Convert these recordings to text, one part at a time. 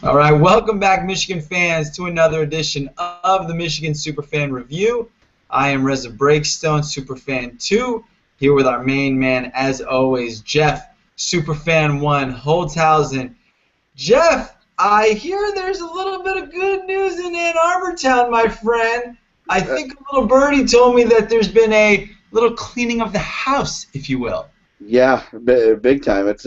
All right, welcome back, Michigan fans, to another edition of the Michigan Superfan Review. I am Reza Breakstone, Superfan 2, here with our main man, as always, Jeff, Superfan 1, Holtzhausen. Jeff, I hear there's a little bit of good news in Ann Arbor Town, my friend. I Uh, think a little birdie told me that there's been a little cleaning of the house, if you will. yeah, big time. It's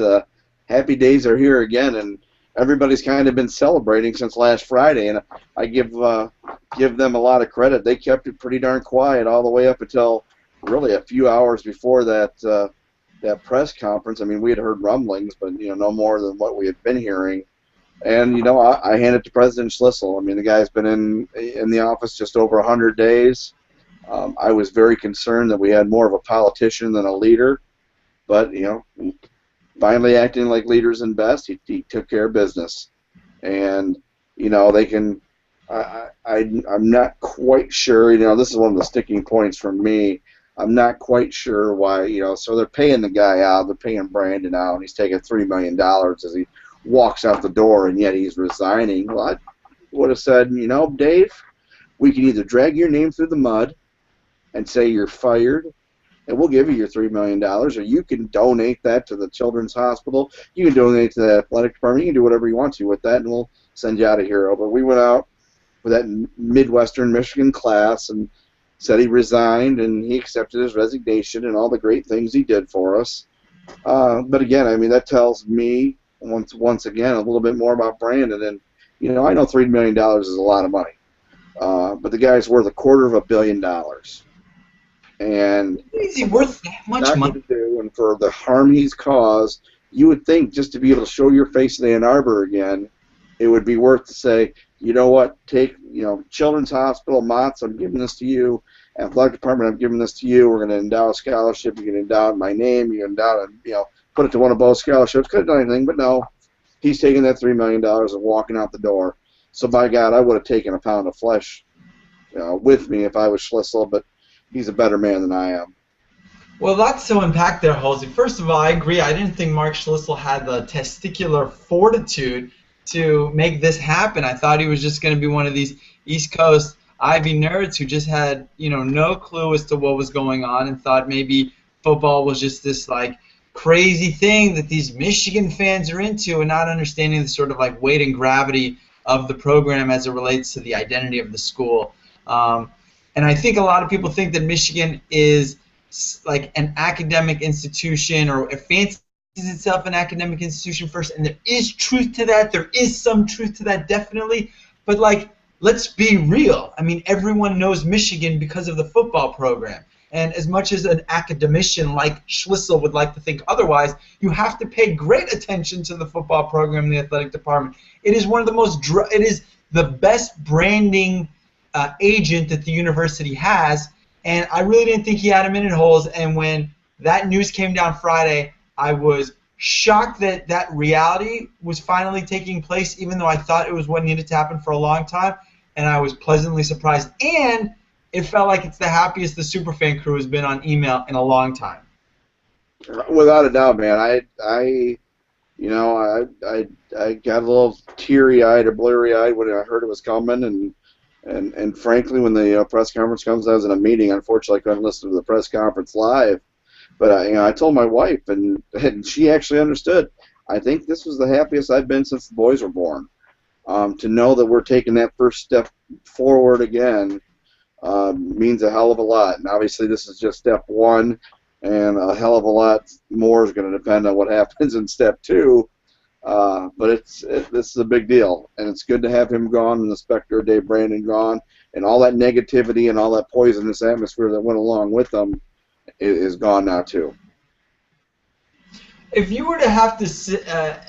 happy days are here again, and everybody's kind of been celebrating since last Friday, and I give them a lot of credit. They kept it pretty darn quiet all the way up until really a few hours before that press conference. I mean, we had heard rumblings, but no more than what we had been hearing. And I hand it to President Schlissel. I mean, the guy's been in the office just over 100 days. I was very concerned that we had more of a politician than a leader. But finally acting like leaders in best, he took care of business, and they can. I'm not quite sure. This is one of the sticking points for me. I'm not quite sure why. So they're paying the guy out. They're paying Brandon out, and he's taking $3 million as he walks out the door, and yet he's resigning. Well, I would have said, Dave, we can either drag your name through the mud and say you're fired, and we'll give you your $3 million, or you can donate that to the Children's Hospital. You can donate to the athletic department. You can do whatever you want to with that, and we'll send you out of here. But we went out with that Midwestern Michigan class and said he resigned, and he accepted his resignation and all the great things he did for us. But again, I mean, that tells me once again a little bit more about Brandon. And I know $3 million is a lot of money, but the guy's worth $250 million. And Is he worth that much not money? going to do, and for the harm he's caused, you would think just to be able to show your face in Ann Arbor again, it would be worth to say, you know what, take, Children's Hospital, Mott's, I'm giving this to you, Athletic Department, I'm giving this to you, we're going to endow a scholarship, you can endow it in my name, you can endow it, put it to one of both scholarships, could have done anything, but no, he's taking that $3 million and walking out the door. So by God, I would have taken a pound of flesh, with me if I was Schlissel, but he's a better man than I am. Well, lots to unpack there, Halsey. First of all, I agree. I didn't think Mark Schlissel had the testicular fortitude to make this happen. I thought he was just going to be one of these East Coast Ivy nerds who just had, no clue as to what was going on and thought maybe football was just this, like, crazy thing that these Michigan fans are into and not understanding the sort of, like, weight and gravity of the program as it relates to the identity of the school. And I think a lot of people think that Michigan is like an academic institution, or it fancies itself an academic institution first, and there is truth to that. There is some truth to that, definitely. But, like, let's be real. I mean, everyone knows Michigan because of the football program. And as much as an academician like Schlissel would like to think otherwise, you have to pay great attention to the football program and the athletic department. It is one of the it is the best branding agent that the university has, and I really didn't think he had him in holes. And when that news came down Friday, I was shocked that that reality was finally taking place, even though I thought it was what needed to happen for a long time, and I was pleasantly surprised. And it felt like it's the happiest the Superfan crew has been on email in a long time. Without a doubt, man. I got a little teary-eyed or blurry-eyed when I heard it was coming, and frankly, when the press conference comes, I was in a meeting. Unfortunately, I couldn't listen to the press conference live, but I told my wife, and she actually understood. I think this was the happiest I've been since the boys were born. To know that we're taking that first step forward again means a hell of a lot. And obviously, this is just step one, and a hell of a lot more is going to depend on what happens in step two. But this is a big deal, and it's good to have him gone and the specter of Dave Brandon gone, and all that negativity and all that poisonous atmosphere that went along with them is gone now too. If you were to have to,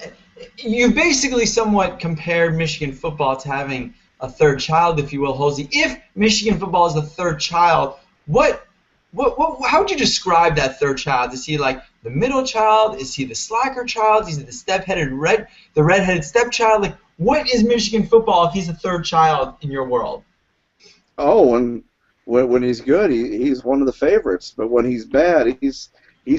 you basically somewhat compared Michigan football to having a third child, if you will, Halsey. If Michigan football is the third child, how would you describe that third child? Is he like the middle child? Is he the slacker child? Is he the redheaded stepchild? Like, what is Michigan football if he's a third child in your world? Oh, and when he's good, he's one of the favorites. But when he's bad, he's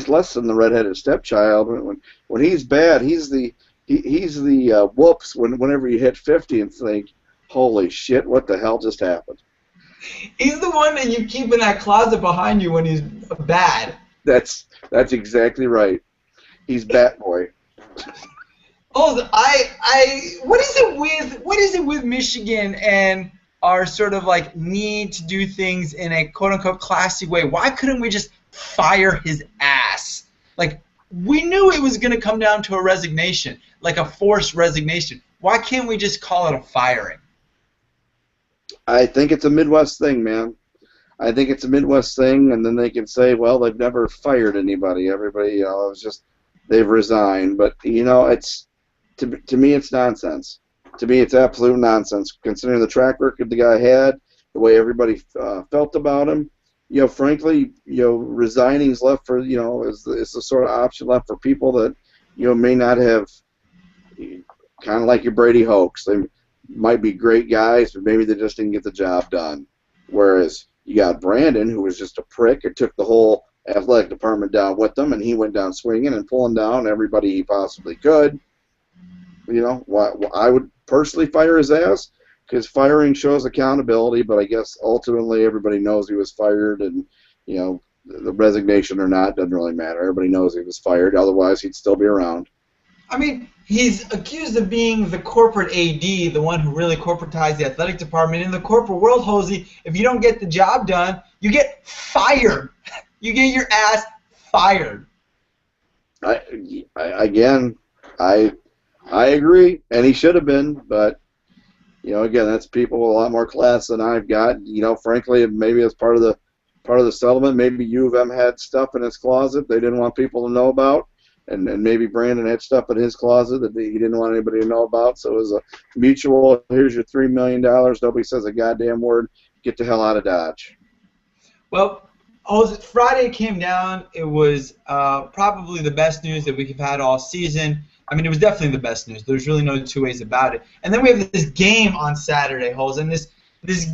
less than the redheaded stepchild. When he's bad, he's the he's the whoops whenever you hit 50 and think, holy shit, what the hell just happened? He's the one that you keep in that closet behind you when he's bad. That's exactly right. He's Bat Boy. Oh, what is it with Michigan and our sort of like need to do things in a quote unquote classy way? Why couldn't we just fire his ass? Like, we knew it was going to come down to a resignation, like a forced resignation. Why can't we just call it a firing? I think it's a Midwest thing, man. I think it's a Midwest thing, and then they can say, well, they've never fired anybody. Everybody, it was just they've resigned. But it's to me, it's nonsense. To me, it's absolute nonsense, considering the track record the guy had, the way everybody felt about him. Frankly, resigning's left for is the sort of option left for people that may not have, kind of like your Brady Hoax. They might be great guys, but maybe they just didn't get the job done. Whereas you got Brandon, who was just a prick and took the whole athletic department down with them, and he went down swinging and pulling down everybody he possibly could. I would personally fire his ass, because firing shows accountability, but I guess ultimately everybody knows he was fired, and the resignation or not doesn't really matter. Everybody knows he was fired, otherwise he'd still be around. I mean, he's accused of being the corporate AD, the one who really corporatized the athletic department. In the corporate world, Hosey, if you don't get the job done, you get fired. You get your ass fired. I agree, and he should have been, but again, that's people with a lot more class than I've got. Frankly, maybe as part of the settlement, maybe U of M had stuff in his closet they didn't want people to know about, and maybe Brandon had stuff in his closet that he didn't want anybody to know about. So it was a mutual, here's your $3 million, nobody says a goddamn word, get the hell out of Dodge. Well, Friday came down. It was probably the best news that we've had all season. I mean, it was definitely the best news. There's really no two ways about it. And then we have this game on Saturday, Holes, and this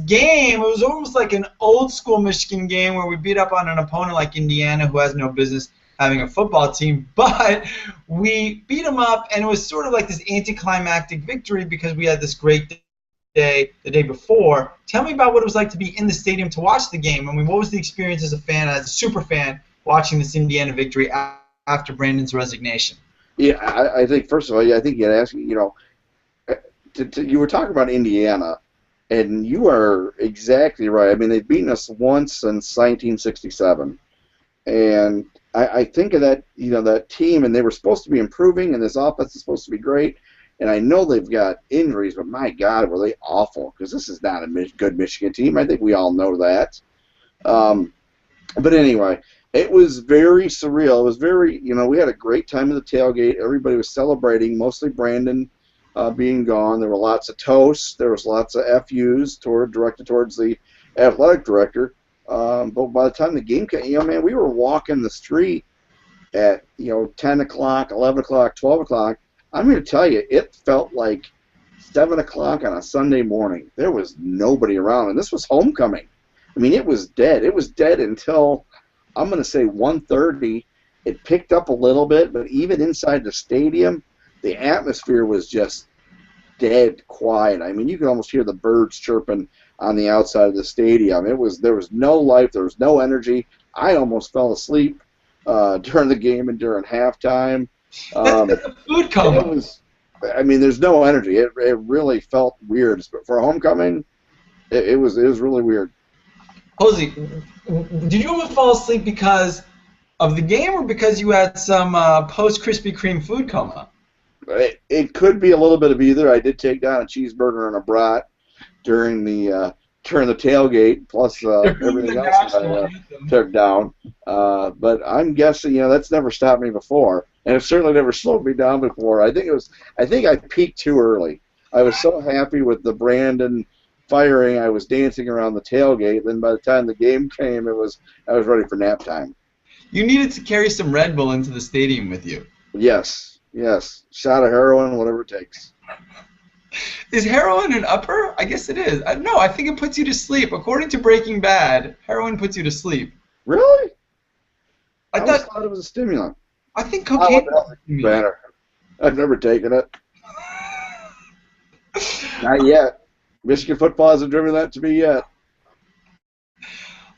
game, it was almost like an old-school Michigan game where we beat up on an opponent like Indiana, who has no business having a football team, but we beat them up, and it was sort of like this anticlimactic victory because we had this great day the day before. Tell me about what it was like to be in the stadium to watch the game. I mean, what was the experience as a fan, as a super fan, watching this Indiana victory after Brandon's resignation? Yeah, I think, first of all, I think you had asked, you were talking about Indiana, and you are exactly right. I mean, they've beaten us once since 1967, and I think of that, that team, and they were supposed to be improving, and this offense is supposed to be great, and I know they've got injuries, but my God, were they awful, because this is not a good Michigan team. I think we all know that. But anyway, it was very surreal. It was very, we had a great time at the tailgate. Everybody was celebrating, mostly Brandon being gone. There were lots of toasts. There was lots of FUs directed towards the athletic director. But by the time the game came, man, we were walking the street at, 10 o'clock, 11 o'clock, 12 o'clock. I'm going to tell you, it felt like 7 o'clock on a Sunday morning. There was nobody around, and this was homecoming. I mean, it was dead. It was dead until, I'm going to say, 1:30. It picked up a little bit, but even inside the stadium, the atmosphere was just dead quiet. I mean, you could almost hear the birds chirping on the outside of the stadium. There was no life. There was no energy. I almost fell asleep during the game and during halftime. That's a food coma. There's no energy. It really felt weird. But for a homecoming, it was really weird. Hosey, did you almost fall asleep because of the game or because you had some post-Krispy Kreme food coma? It could be a little bit of either. I did take down a cheeseburger and a brat during the tailgate, plus everything else I took down. But I'm guessing, that's never stopped me before, and it certainly never slowed me down before. I think I peaked too early. I was so happy with the Brandon firing, I was dancing around the tailgate. Then by the time the game came, I was ready for nap time. You needed to carry some Red Bull into the stadium with you. Yes. Shot of heroin, whatever it takes. Is heroin an upper? I guess it is. No, I think it puts you to sleep. According to Breaking Bad, heroin puts you to sleep. Really? I thought it was a stimulant. I think cocaine was a stimulant. Better. I've never taken it. Not yet. Michigan football hasn't driven that to me yet.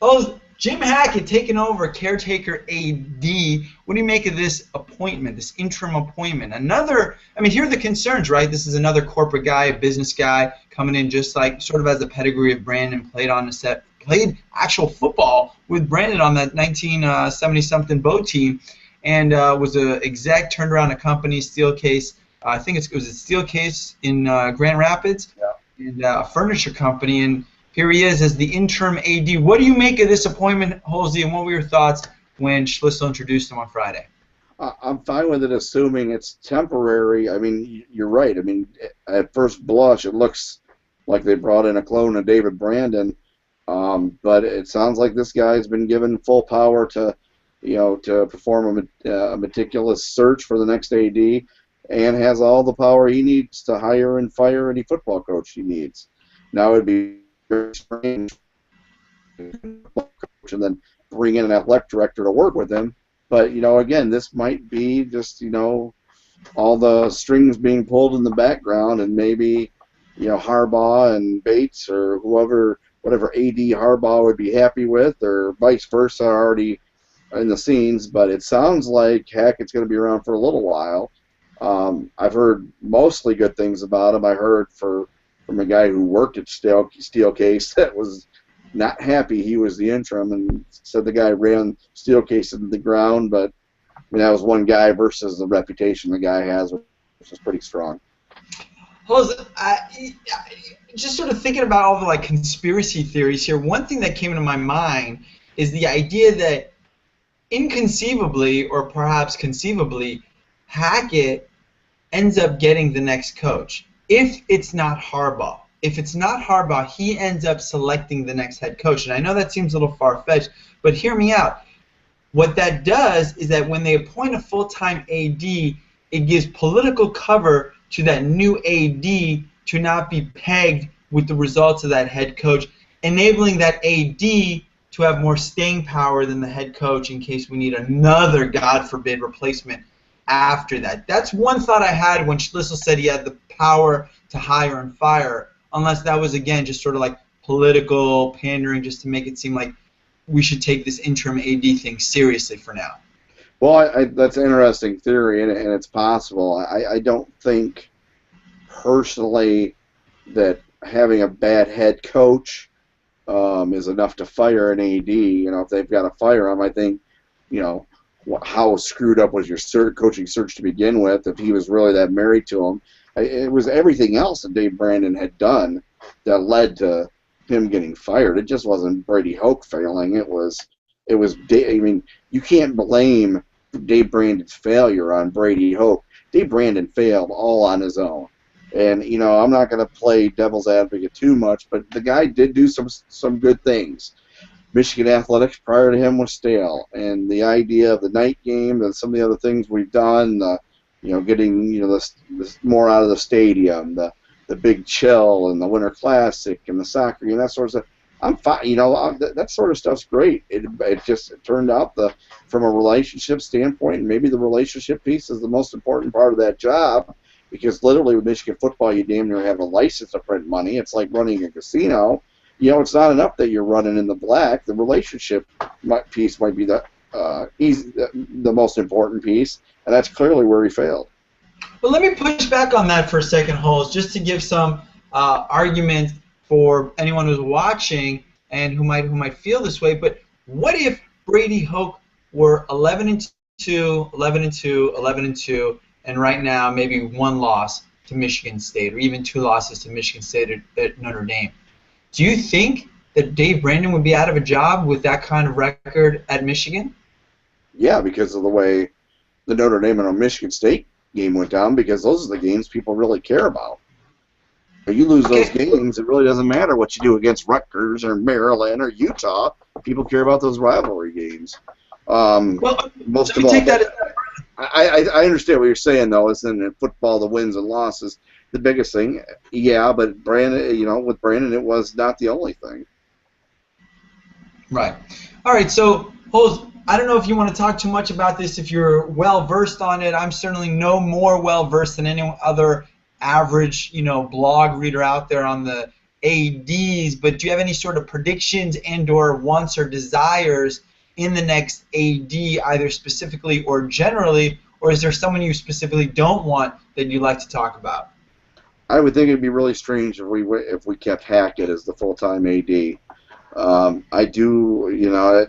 Oh, Jim Hackett taking over caretaker AD. What do you make of this appointment, this interim appointment? Here are the concerns, right? This is another corporate guy, a business guy coming in just like sort of as the pedigree of Brandon, played actual football with Brandon on that 1970-something boat team, and was an exec, turned around a company, Steelcase. I think it was a Steelcase in Grand Rapids, Yeah. and a furniture company, and here he is as the interim AD. What do you make of this appointment, Halsey, and what were your thoughts when Schlissel introduced him on Friday? I'm fine with it, assuming it's temporary. I mean, you're right. I mean, at first blush, it looks like they brought in a clone of David Brandon, but it sounds like this guy's been given full power to, to perform a meticulous search for the next AD, and has all the power he needs to hire and fire any football coach he needs. Now it'd be very strange and then bring in an athletic director to work with him. But, again, this might be just, all the strings being pulled in the background, and maybe, Harbaugh and Bates or whatever AD Harbaugh would be happy with, or vice versa, are already in the scenes. But it sounds like Hackett's going to be around for a little while. I've heard mostly good things about him. I heard from a guy who worked at Steelcase that was not happy he was the interim, and said the guy ran Steelcase into the ground. But that was one guy versus the reputation the guy has, which is pretty strong. Just sort of thinking about all the conspiracy theories here, one thing that came into my mind is the idea that inconceivably, or perhaps conceivably, Hackett ends up getting the next coach. If it's not Harbaugh. If it's not Harbaugh, he ends up selecting the next head coach. And I know that seems a little far-fetched, but hear me out. What that does is that when they appoint a full-time AD, it gives political cover to that new AD to not be pegged with the results of that head coach, enabling that AD to have more staying power than the head coach in case we need another, God forbid, replacement after that. That's one thought I had when Schlissel said he had the power to hire and fire, unless that was, again, just sort of like political pandering just to make it seem like we should take this interim AD thing seriously for now. Well, that's an interesting theory, and it's possible. I don't think personally that having a bad head coach is enough to fire an AD. If they've got to fire him, I think, how screwed up was your coaching search to begin with if he was really that married to him? It was everything else that Dave Brandon had done that led to him getting fired. It just wasn't Brady Hoke failing. It was. You can't blame Dave Brandon's failure on Brady Hoke. Dave Brandon failed all on his own. And, I'm not going to play devil's advocate too much, but the guy did do some good things. Michigan athletics prior to him was stale, and the idea of the night game and some of the other things we've done, getting this more out of the stadium, the Big Chill and the Winter Classic and the soccer game, that sort of stuff. I'm fine. That sort of stuff's great. It turned out from a relationship standpoint, and maybe the relationship piece is the most important part of that job, because literally with Michigan football, you damn near have a license to print money. It's like running a casino. It's not enough that you're running in the black. The relationship piece might be the most important piece, and that's clearly where he failed. Well, let me push back on that for a second, Holes, just to give some argument for anyone who's watching and who might feel this way. But what if Brady Hoke were 11-2, 11-2, 11-2, and right now maybe one loss to Michigan State, or even two losses to Michigan State at Notre Dame? Do you think that Dave Brandon would be out of a job with that kind of record at Michigan? Yeah, because of the way the Notre Dame and Michigan State game went down, because those are the games people really care about. If you lose those games, it really doesn't matter what you do against Rutgers or Maryland or Utah. People care about those rivalry games. Most of all, I understand what you're saying, though. Isn't in football, the wins and losses the biggest thing? Yeah, but Brandon, with Brandon, it was not the only thing. Right. All right. So, Holes, I don't know if you want to talk too much about this, if you're well versed on it. I'm certainly no more well versed than any other average, blog reader out there on the ADs. But do you have any sort of predictions and/or wants or desires in the next AD, either specifically or generally, or is there someone you specifically don't want that you'd like to talk about? I would think it'd be really strange if we kept Hackett as the full-time AD. I do,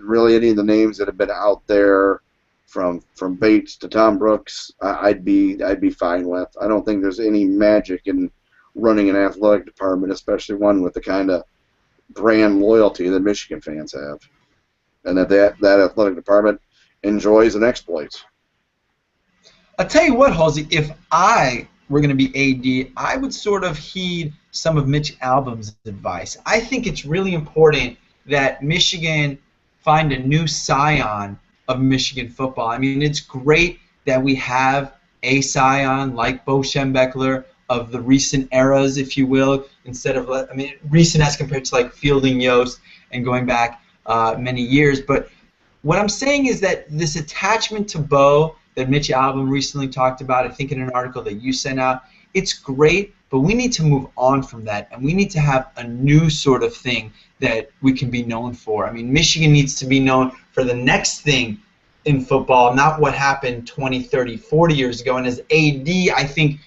really any of the names that have been out there, from Bates to Tom Brooks, I'd be fine with. I don't think there's any magic in running an athletic department, especially one with the kind of brand loyalty that Michigan fans have, and that athletic department enjoys and exploits. I'll tell you what, Halsey, if I were going to be AD, I would sort of heed some of Mitch Albom's advice. I think it's really important that Michigan find a new scion of Michigan football. I mean, it's great that we have a scion like Bo Schembechler of the recent eras, if you will, instead of, recent as compared to like Fielding Yost and going back many years. But what I'm saying is that this attachment to Bo that Mitch Albom recently talked about, I think in an article that you sent out, it's great, but we need to move on from that, and we need to have a new sort of thing that we can be known for. I mean, Michigan needs to be known for the next thing in football, not what happened 20, 30, 40 years ago. And as AD, I think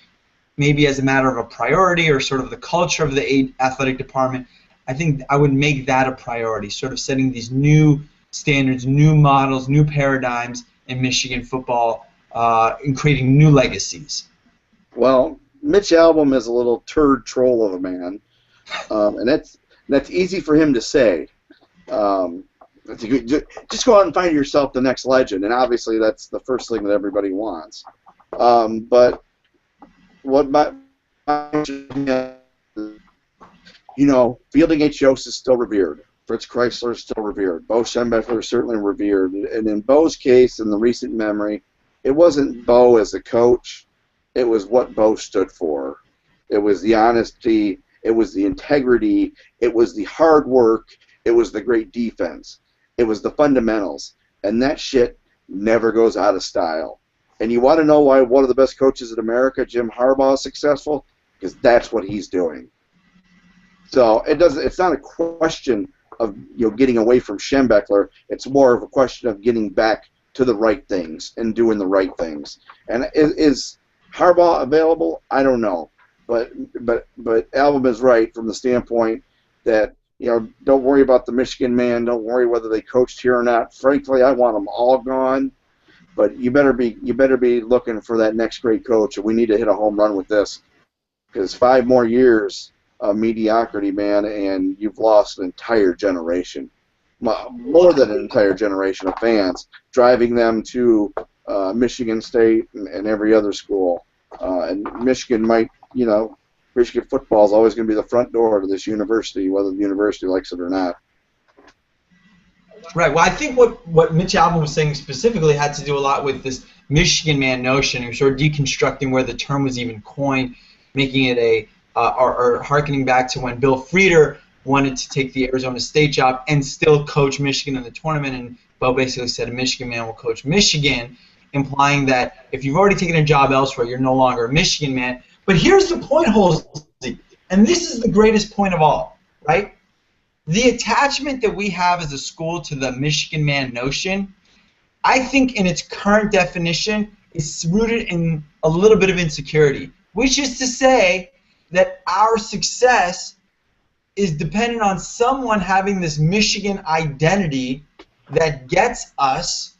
maybe as a matter of a priority or sort of the culture of the athletic department, I think I would make that a priority, sort of setting these new standards, new models, new paradigms in Michigan football, and creating new legacies. Well, Mitch Albom is a little turd troll of a man, and that's easy for him to say. Just go out and find yourself the next legend, and obviously that's the first thing that everybody wants. But what Fielding H. Yost is still revered. Fritz Chrysler is still revered. Bo Schembechler is certainly revered. And in Bo's case, in the recent memory, it wasn't Bo as a coach. It was what Bo stood for. It was the honesty. It was the integrity. It was the hard work. It was the great defense. It was the fundamentals. And that shit never goes out of style. And you want to know why one of the best coaches in America, Jim Harbaugh, is successful? Because that's what he's doing. So it's not a question of getting away from Schembechler. It's more of a question of getting back to the right things and doing the right things. And is Harbaugh available? I don't know, but Albom is right from the standpoint that don't worry about the Michigan man. Don't worry whether they coached here or not. Frankly, I want them all gone. But you better be looking for that next great coach, and we need to hit a home run with this, because 5 more years of mediocrity, man, and you've lost an entire generation, more than an entire generation of fans, driving them to Michigan State and every other school. And Michigan Michigan football is always going to be the front door to this university, whether the university likes it or not. Right. Well, I think what Mitch Albom was saying specifically had to do a lot with this Michigan man notion. He was sort of deconstructing where the term was even coined, making it or harkening back to when Bill Frieder wanted to take the Arizona State job and still coach Michigan in the tournament, and Bo basically said a Michigan man will coach Michigan, implying that if you've already taken a job elsewhere, you're no longer a Michigan man. But here's the point, Halsey, and this is the greatest point of all, right? The attachment that we have as a school to the Michigan man notion, I think in its current definition, is rooted in a little bit of insecurity, which is to say that our success is dependent on someone having this Michigan identity that gets us,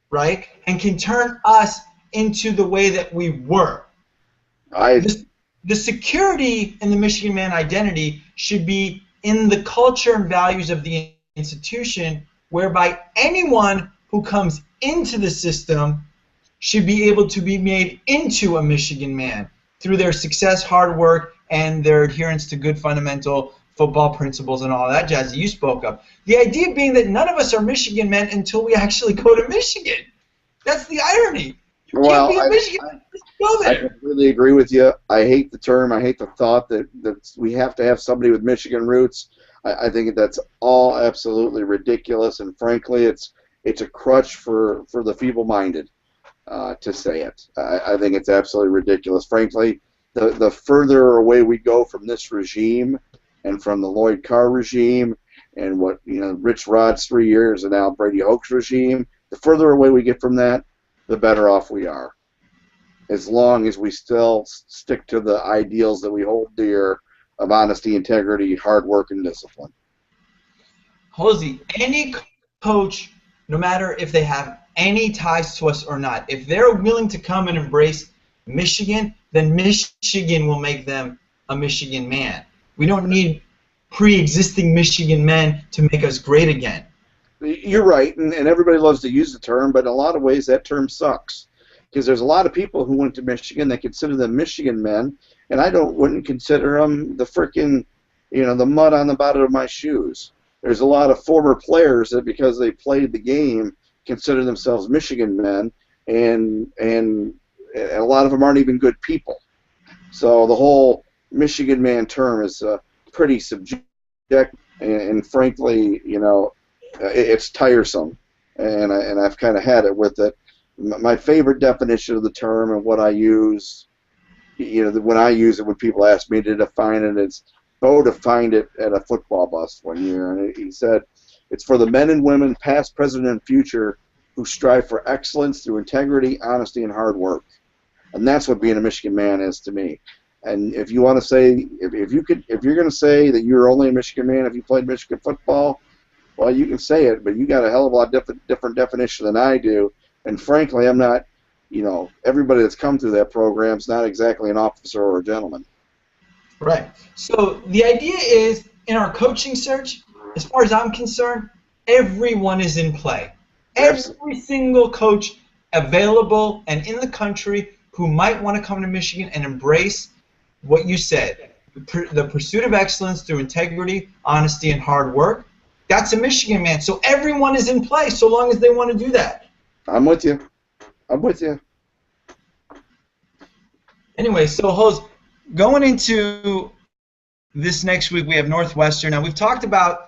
right, and can turn us into the way that we were. The security in the Michigan man identity should be in the culture and values of the institution, whereby anyone who comes into the system should be able to be made into a Michigan man through their success, hard work, and their adherence to good fundamental football principles and all that jazz that you spoke of. The idea being that none of us are Michigan men until we actually go to Michigan. That's the irony. You can't be a Michigan man. Go there. I completely agree with you. I hate the term. I hate the thought that we have to have somebody with Michigan roots. I think that's all absolutely ridiculous, and frankly, it's it's a crutch for the feeble-minded to say it. I think it's absolutely ridiculous. Frankly, the further away we go from this regime and from the Lloyd Carr regime and what, Rich Rod's 3 years and now Brady Hoke's regime, the further away we get from that, the better off we are. As long as we still stick to the ideals that we hold dear of honesty, integrity, hard work, and discipline. Hosey, any coach, no matter if they have any ties to us or not, if they're willing to come and embrace Michigan, then Michigan will make them a Michigan man. We don't need pre-existing Michigan men to make us great again. You're right, and everybody loves to use the term, but in a lot of ways that term sucks. Because there's a lot of people who went to Michigan that consider them Michigan men, and I wouldn't consider them the frickin', the mud on the bottom of my shoes. There's a lot of former players that, because they played the game, consider themselves Michigan men, and a lot of them aren't even good people. So the whole Michigan man term is pretty subjective, and frankly, it's tiresome, and I've kind of had it with it. My favorite definition of the term and what I use, when I use it, when people ask me to define it, it's Bo defined it at a football bus one year, and he said, it's for the men and women, past, present, and future, who strive for excellence through integrity, honesty, and hard work. And that's what being a Michigan man is to me. And if you want to say, if you're going to say that you're only a Michigan man if you played Michigan football, well, you can say it, but you got a hell of a lot different definition than I do. And frankly, I'm not, everybody that's come through that program is not exactly an officer or a gentleman. Right. So the idea is, in our coaching search, as far as I'm concerned, everyone is in play. Every single coach available and in the country who might want to come to Michigan and embrace what you said, the pursuit of excellence through integrity, honesty, and hard work, that's a Michigan man. So everyone is in play so long as they want to do that. I'm with you. Anyway, so Hose, going into this next week, we have Northwestern. Now,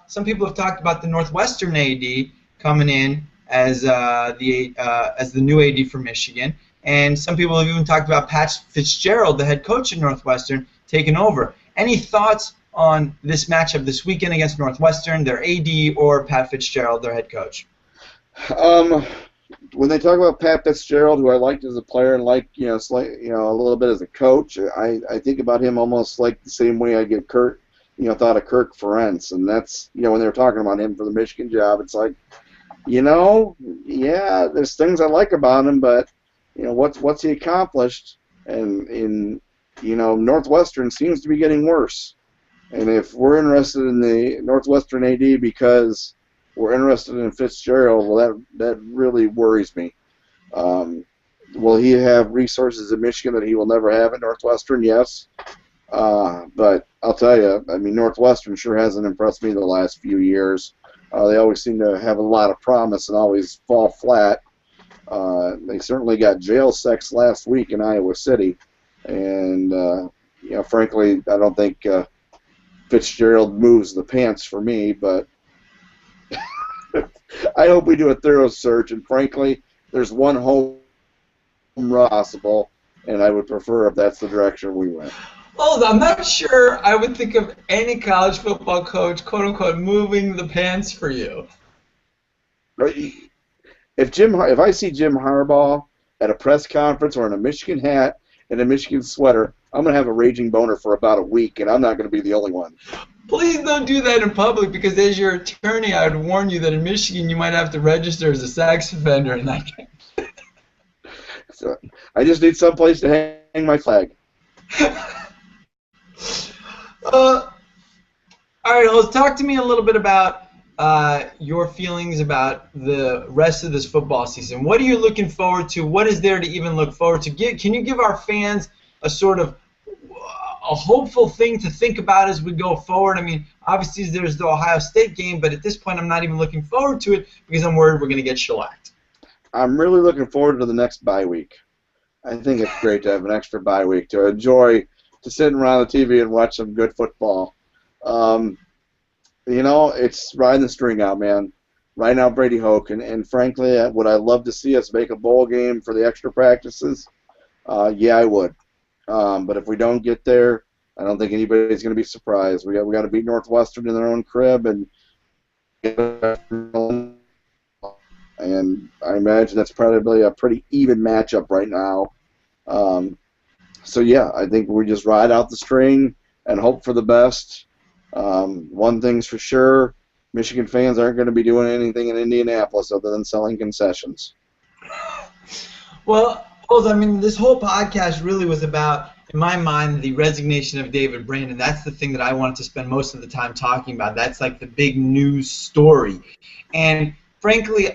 some people have talked about the Northwestern AD coming in as the new AD for Michigan, and some people have even talked about Pat Fitzgerald, the head coach at Northwestern, taking over. Any thoughts on this matchup this weekend against Northwestern, their AD, or Pat Fitzgerald, their head coach? When they talk about Pat Fitzgerald, who I liked as a player and liked, a little bit as a coach, I think about him almost like the same way I get thought of Kirk Ferentz, and that's, when they were talking about him for the Michigan job, it's like, yeah, there's things I like about him, but, what's he accomplished? And Northwestern seems to be getting worse. And if we're interested in the Northwestern AD because we're interested in Fitzgerald, well, that really worries me. Will he have resources in Michigan that he will never have at Northwestern? Yes. But I'll tell you, Northwestern sure hasn't impressed me the last few years. They always seem to have a lot of promise and always fall flat. They certainly got jail sex last week in Iowa City. And, frankly, I don't think Fitzgerald moves the pants for me, but I hope we do a thorough search, and frankly, there's one home run possible, and I would prefer if that's the direction we went. Well, I'm not sure I would think of any college football coach, quote-unquote, moving the pants for you. If I see Jim Harbaugh at a press conference or in a Michigan hat and a Michigan sweater, I'm going to have a raging boner for about a week, and I'm not going to be the only one. Please don't do that in public, because as your attorney, I would warn you that in Michigan you might have to register as a sex offender in that case. So I just need someplace to hang my flag. All right, let's talk to me a little bit about your feelings about the rest of this football season. What are you looking forward to? What is there to even look forward to? Can you give our fans a sort of a hopeful thing to think about as we go forward? Obviously there's the Ohio State game, but at this point I'm not even looking forward to it because I'm worried we're going to get shellacked. I'm really looking forward to the next bye week. I think it's great to have an extra bye week to enjoy, to sit around the TV and watch some good football. It's riding the string out, man. right now Brady Hoke, and frankly, would I love to see us make a bowl game for the extra practices? Yeah, I would. But if we don't get there, I don't think anybody's going to be surprised. We got to beat Northwestern in their own crib, and I imagine that's probably a pretty even matchup right now. Um, so yeah, I think we just ride out the string and hope for the best. One thing's for sure, Michigan fans aren't going to be doing anything in Indianapolis other than selling concessions. Well, I mean, this whole podcast really was about, in my mind, the resignation of David Brandon. That's the thing that I wanted to spend most of the time talking about. That's like the big news story. And frankly,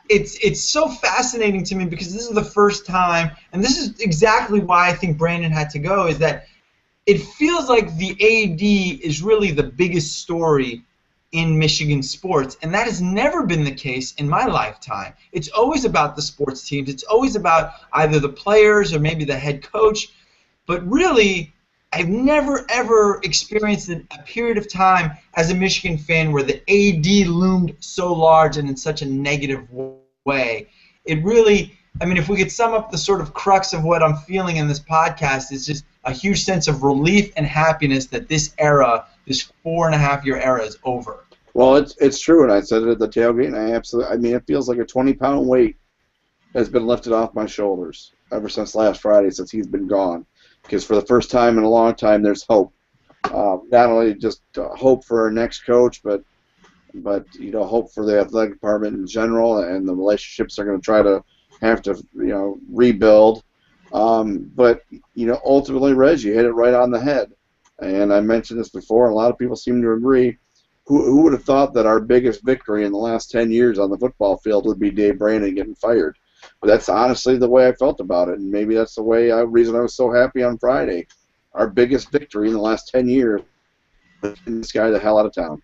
it's so fascinating to me because this is the first time, and this is exactly why I think Brandon had to go, is that it feels like the AD is really the biggest story in Michigan sports, and that has never been the case in my lifetime. It's always about the sports teams. It's always about either the players or maybe the head coach, but really, I've never, ever experienced a period of time as a Michigan fan where the AD loomed so large and in such a negative way. It really, I mean, if we could sum up the sort of crux of what I'm feeling in this podcast, it's just a huge sense of relief and happiness that this era, this 4.5-year era, is over. Well, it's true, and I said it at the tailgate, and I mean, it feels like a 20-pound weight has been lifted off my shoulders ever since last Friday, since he's been gone. Because for the first time in a long time, there's hope. Not only just hope for our next coach, but hope for the athletic department in general, and the relationships they're going to try to have to rebuild. But ultimately, Reg, you hit it right on the head. And I mentioned this before, and a lot of people seem to agree. Who would have thought that our biggest victory in the last 10 years on the football field would be Dave Brandon getting fired? But that's honestly the way I felt about it, and maybe that's the reason I was so happy on Friday. Our biggest victory in the last 10 years, getting this guy the hell out of town.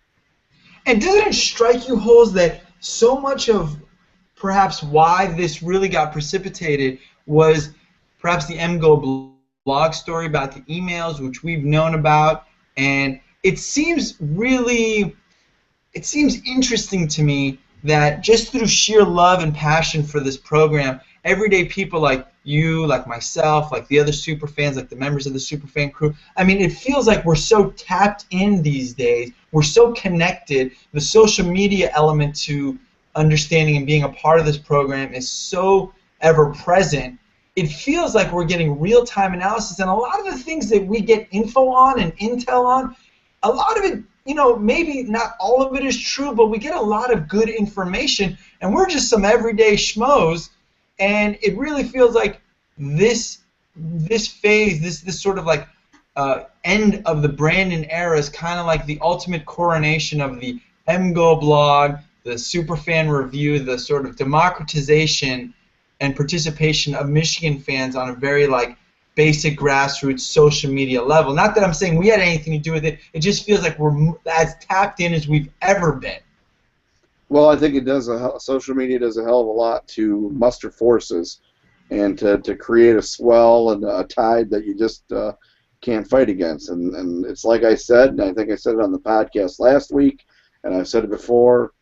And doesn't it strike you, Holes, that so much of perhaps why this really got precipitated was perhaps the MGO blog story about the emails, which we've known about, and it seems interesting to me that just through sheer love and passion for this program, everyday people like you, like myself, like the other super fans, like the members of the Superfan crew, I mean, it feels like we're so tapped in these days. We're so connected. The social media element to understanding and being a part of this program is so ever present. It feels like we're getting real-time analysis, and a lot of the things that we get info on and intel on, a lot of it, maybe not all of it is true, but we get a lot of good information, and we're just some everyday schmoes, and it really feels like this phase, this sort of like end of the Brandon era is kind of like the ultimate coronation of the MGO blog, the Superfan Review, the sort of democratization and participation of Michigan fans on a very basic grassroots social media level. Not that I'm saying we had anything to do with it. It just feels like we're as tapped in as we've ever been. Well, I think it does. Social media does a hell of a lot to muster forces and to create a swell and a tide that you just can't fight against. And it's like I said, and I think I said it on the podcast last week, and I've said it before.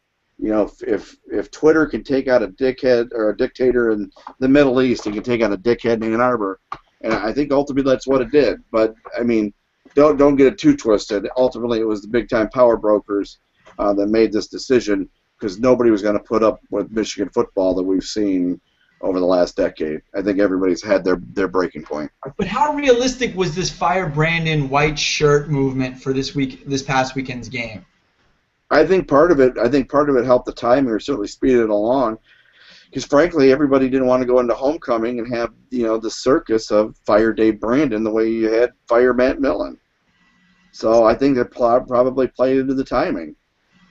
If Twitter can take out a dickhead or a dictator in the Middle East, it can take out a dickhead in Ann Arbor. And I think ultimately that's what it did. But I mean, don't get it too twisted. Ultimately, it was the big-time power brokers that made this decision, because nobody was going to put up with Michigan football that we've seen over the last decade. I think everybody's had their breaking point. But how realistic was this Fire Brandon white shirt movement for this past weekend's game? I think part of it helped the timing, or certainly speeded it along. Because frankly, everybody didn't want to go into homecoming and have the circus of Fire Dave Brandon the way you had Fire Matt Millen. So I think that probably played into the timing.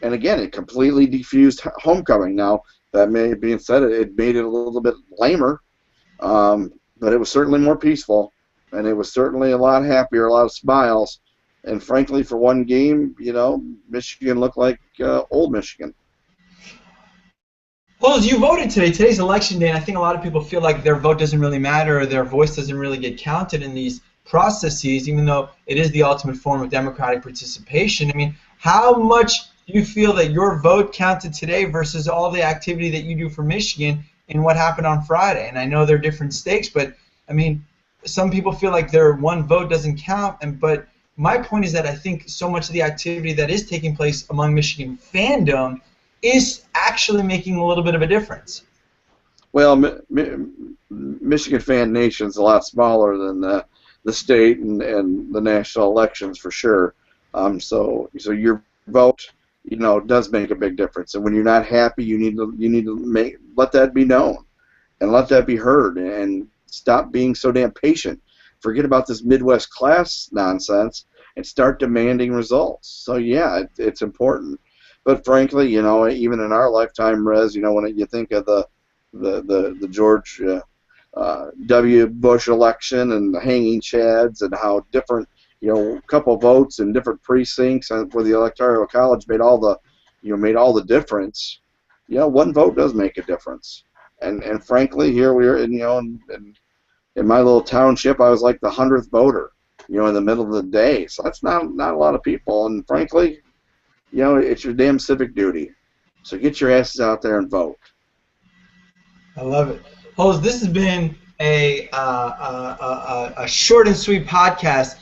And again, it completely defused homecoming. Now, that being said, it made it a little bit lamer, but it was certainly more peaceful, and it was certainly a lot happier, a lot of smiles. And frankly, for one game, Michigan looked like old Michigan. Well, as you voted today, today's election day, and I think a lot of people feel like their vote doesn't really matter, or their voice doesn't really get counted in these processes, even though it is the ultimate form of democratic participation. I mean, how much do you feel that your vote counted today versus all the activity that you do for Michigan and what happened on Friday? And I know they're different stakes, but I mean, some people feel like their one vote doesn't count, but my point is that I think so much of the activity that is taking place among Michigan fandom is actually making a little bit of a difference. Well, Michigan fan nation's a lot smaller than the state and the national elections for sure. So your vote, does make a big difference. And when you're not happy, you need to let that be known, and let that be heard, and stop being so damn patient. Forget about this Midwest class nonsense and start demanding results. So yeah, it's important. But frankly, even in our lifetime, Rez, when you think of the George W. Bush election and the hanging chads and how different, a couple votes in different precincts and where the Electoral College made all the difference. One vote does make a difference. And frankly, here we are, in my little township, I was like the 100th voter, in the middle of the day. So that's not a lot of people. And frankly, it's your damn civic duty. So get your asses out there and vote. I love it. Holz, this has been a short and sweet podcast.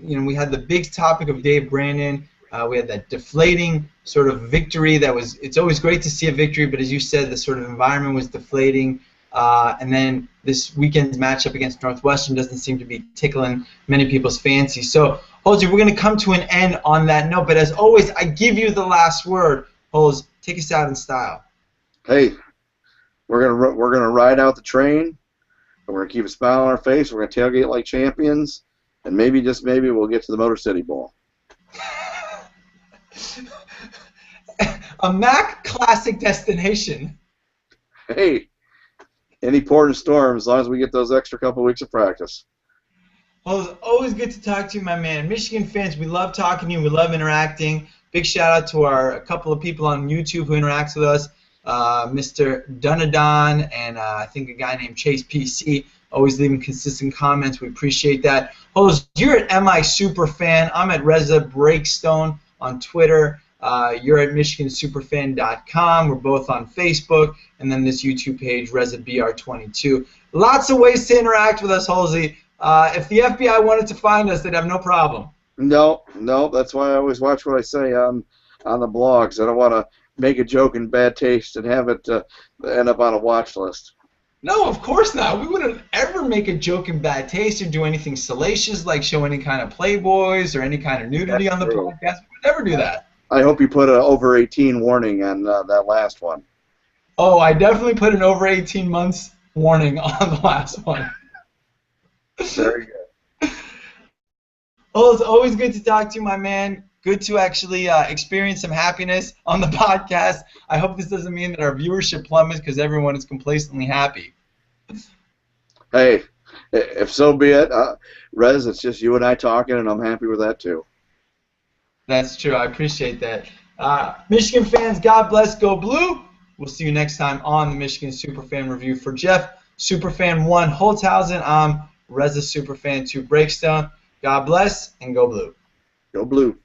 We had the big topic of Dave Brandon. We had that deflating sort of victory it's always great to see a victory, but as you said, the sort of environment was deflating. And then this weekend's matchup against Northwestern doesn't seem to be tickling many people's fancy. So, Holz, we're going to come to an end on that note, but as always, I give you the last word. Holz, take us out in style. Hey, we're gonna ride out the train. We're gonna keep a smile on our face. We're gonna tailgate like champions, and maybe, just maybe, we'll get to the Motor City Bowl. A MAC classic destination. Hey, any port and storm, as long as we get those extra couple weeks of practice. Well, it's always good to talk to you, my man. Michigan fans, we love talking to you. We love interacting. Big shout out to a couple of people on YouTube who interacts with us. Mr. Dunadon and I think a guy named Chase PC, always leaving consistent comments. We appreciate that. Holz, you're at MSuperFan. I'm at Reza Breakstone on Twitter. You're at MichiganSuperFan.com. We're both on Facebook, and then this YouTube page, RezaBR22. Lots of ways to interact with us, Holzy. If the FBI wanted to find us, they'd have no problem. No, that's why I always watch what I say on the blogs. I don't want to make a joke in bad taste and have it end up on a watch list. No, of course not. We wouldn't ever make a joke in bad taste or do anything salacious like show any kind of Playboys or any kind of nudity on the podcast. We would never do that. I hope you put an over 18 warning on that last one. Oh, I definitely put an over 18 months warning on the last one. Very good. Well, it's always good to talk to you, my man. Good to actually experience some happiness on the podcast. I hope this doesn't mean that our viewership plummets because everyone is complacently happy. Hey, if so be it. Rez, it's just you and I talking, and I'm happy with that too. That's true. I appreciate that. Michigan fans, God bless. Go Blue. We'll see you next time on the Michigan Superfan Review. For Jeff, Superfan 1 Holthausen, I'm Reza Superfan 2 Breakstone. God bless, and go Blue. Go Blue.